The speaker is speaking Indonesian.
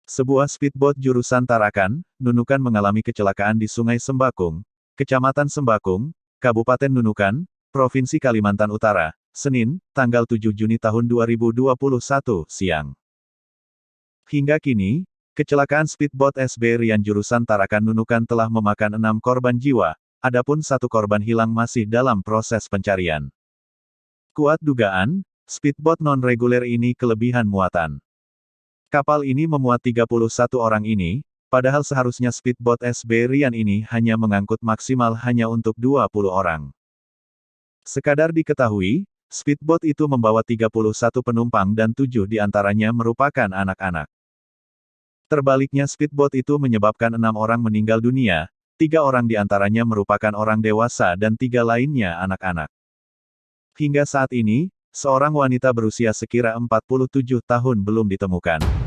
Sebuah speedboat jurusan Tarakan, Nunukan mengalami kecelakaan di Sungai Sembakung, Kecamatan Sembakung, Kabupaten Nunukan, Provinsi Kalimantan Utara, Senin, tanggal 7 Juni tahun 2021, siang. Hingga kini, kecelakaan speedboat SB Rian jurusan Tarakan Nunukan telah memakan 6 korban jiwa, adapun 1 korban hilang masih dalam proses pencarian. Kuat dugaan, speedboat non-reguler ini kelebihan muatan. Kapal ini memuat 31 orang ini, padahal seharusnya speedboat SB Rian ini hanya mengangkut maksimal hanya untuk 20 orang. Sekadar diketahui, speedboat itu membawa 31 penumpang dan 7 diantaranya merupakan anak-anak. Terbaliknya speedboat itu menyebabkan 6 orang meninggal dunia, 3 orang diantaranya merupakan orang dewasa dan 3 lainnya anak-anak. Hingga saat ini, seorang wanita berusia sekira 47 tahun belum ditemukan.